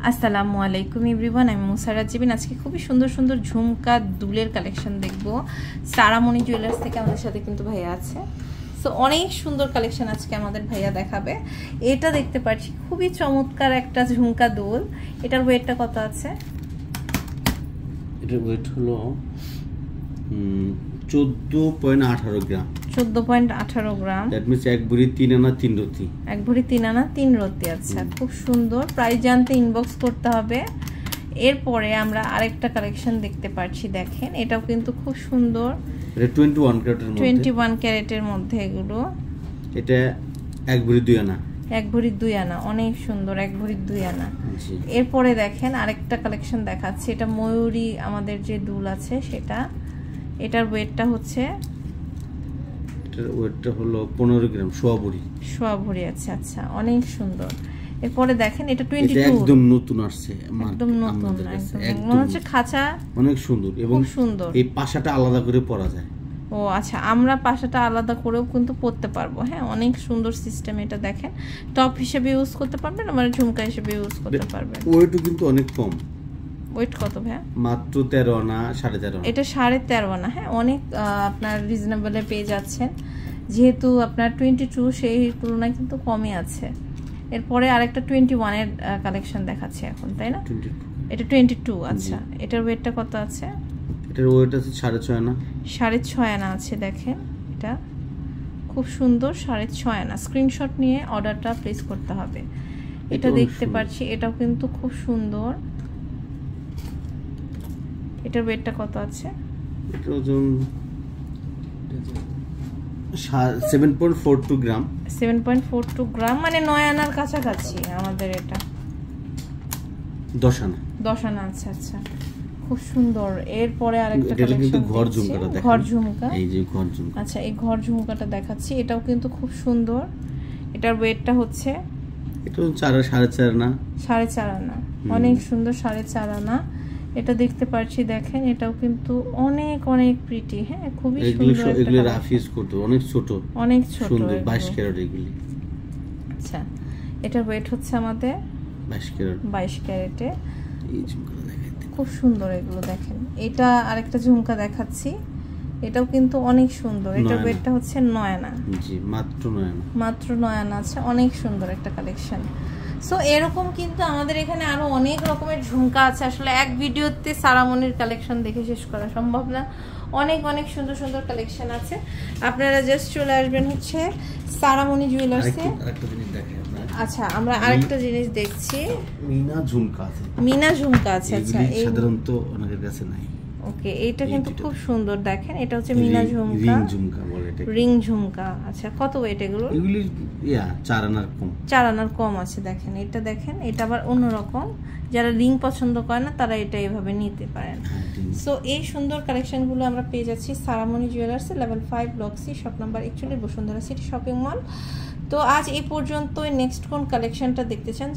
আসসালামু আলাইকুম এভরিওয়ান, আমি মুসারাত জিবিন। আজকে খুবই সুন্দর সুন্দর ঝুমকা দুলের কালেকশন দেখবো সারামণি জুয়েলার্স থেকে। আমাদের সাথে কিন্তু ভাইয়া আছে, সো অনেক সুন্দর কালেকশন আজকে আমাদের ভাইয়া দেখাবে। এটা দেখতে পাচ্ছি খুবই চমৎকার একটা ঝুমকা দুল। এটার ওয়েটটা কত আছে? এটার ওয়েট হলো 14.18 গ্রাম। 14.18 গ্রাম। দ্যাট মিন্স 1 ভরি 3 আনা 3 রতি। 1 ভরি 3 আনা 3 রতি। আচ্ছা, খুব সুন্দর। প্রাইস জানতে ইনবক্স করতে হবে। এরপরে আমরা আরেকটা কালেকশন দেখতে পাচ্ছি, দেখেন এটাও কিন্তু খুব সুন্দর। এটা 21 ক্যারেটের মধ্যে। 21 ক্যারেটের মধ্যে এগুলো। এটা 1 ভরি 2 আনা। 1 ভরি 2 আনা, অনেক সুন্দর। 1 ভরি 2 আনা। এরপরে দেখেন আরেকটা কালেকশন দেখাচ্ছি। এটা ময়ূরী আমাদের যে দুল আছে সেটা। এটার ওয়েটটা হচ্ছে, এটার ওয়েটটা হলো 15 গ্রাম, সোয়া ভরি। সোয়া ভরি। আচ্ছা আচ্ছা, অনেক সুন্দর। এরপরে দেখেন এটা 22। এটা একদম নতুন আসছে, একদম নতুন, একদম মনে হচ্ছে খাঁচা। অনেক সুন্দর এবং সুন্দর। এই পাশাটা আলাদা করে পরা যায়। ও আচ্ছা, আমরা পাশাটা আলাদা করেও কিন্তু পরতে পারবো। হ্যাঁ, অনেক সুন্দর সিস্টেম। এটা দেখেন টপ হিসেবে ইউজ করতে পারবেন, আবার ঝুমকা হিসেবে ইউজ করতে পারবেন। ওয়েটও কিন্তু অনেক কম। ওয়েট কত ভাইয়া? মাত্র 13 আনা, 13.5 আনা। এটা 13.5 আনা। হ্যাঁ, অনেক আপনার রিজনেবলে পেয়ে যাচ্ছেন, যেহেতু আপনার 22 সেই তুলনায় কিন্তু কমই আছে। এরপরে আরেকটা 21 এর কালেকশন দেখাচ্ছি এখন, তাই না? এটা 22। আচ্ছা, এটার ওয়েটটা কত আছে? এটার ওয়েট আছে 6.5 আনা। 6.5 আনা আছে। দেখেন এটা খুব সুন্দর, 6.5 আনা। স্ক্রিনশট নিয়ে অর্ডারটা প্লেস করতে হবে। এটা দেখতে পাচ্ছি, এটাও কিন্তু খুব সুন্দর। এটার ওয়েটটা কত আছে? এটা ওজন 7.42 গ্রাম। 7.42 গ্রাম, মানে 9 আনার কাছাকাছি আমাদের এটা। 10 আনা। 10 আনা। আচ্ছা আচ্ছা, খুব সুন্দর। এরপরে আরেকটা কালেকশন, কিন্তু ঘর ঝুমকাটা দেখেন। ঘর ঝুমকা। এই যে ঘর ঝুমকা। আচ্ছা, এই ঘর ঝুমকাটা দেখাচ্ছি। এটাও কিন্তু খুব সুন্দর। এটার ওয়েটটা হচ্ছে, এটা 4.5 আনা। 4.5 আনা, অনেক সুন্দর। 4.5 আনা। এটা দেখতে পাচ্ছি, দেখেন এটাও কিন্তু অনেক অনেক প্রিটি। হ্যাঁ, খুবই সুন্দর। এগুলো রাফ ইউজ করতে, অনেক ছোট, অনেক ছোট, সুন্দর। 22 ক্যারেট এগুলি। আচ্ছা, এটার ওয়েট হচ্ছে আমাদের 22 ক্যারেট। 22 ক্যারেটে। এই ঝুমকাটা দেখাইতে খুব সুন্দর এগুলো। দেখেন এটা আরেকটা ঝুমকা দেখাচ্ছি। এটাও কিন্তু অনেক সুন্দর। এটার ওয়েটটা হচ্ছে 9 আনা। জি, মাত্র 9 আনা। মাত্র 9 আনা আছে। অনেক সুন্দর একটা কালেকশন। সো এরকম কিন্তু আমাদের এখানে আরো অনেক রকমের ঝুমকা আছে। আসলে এক ভিডিওতে সারামণির কালেকশন দেখে শেষ করা সম্ভব না। অনেক অনেক সুন্দর সুন্দর কালেকশন আছে। আপনারা জাস্ট চলে আসবেন হচ্ছে সারামণি জুয়েলার্সে। আরেকটা জিনিস দেখেন। আচ্ছা, আমরা আরেকটা জিনিস দেখছি। মিনা ঝুমকা আছে। মিনা ঝুমকা আছে। আচ্ছা, এই সাধারণত অনেকের কাছে নাই। ওকে, এটা কিন্তু খুব সুন্দর। দেখেন এটা হচ্ছে মিনা ঝুমকা। রিং ঝুমকা বলে এটা। রিং ঝুমকা। আচ্ছা, কত ওয়েট এগুলো? এগুলি 4 আনার কম। 4 আনার কম আছে। দেখেন এটা, দেখেন এটা আবার অন্যরকম। যারা রিং পছন্দ করে না তারা এটা এভাবে নিতে পারেন। সো এই সুন্দর কালেকশনগুলো আমরা পেয়ে যাচ্ছি সারামণি জুয়েলার্সে, level 5 block C, shop number 41, Bashundhara city shopping mall. তো আজ এই পর্যন্ত। নেক্সট কোন কালেকশনটা দেখতে চান?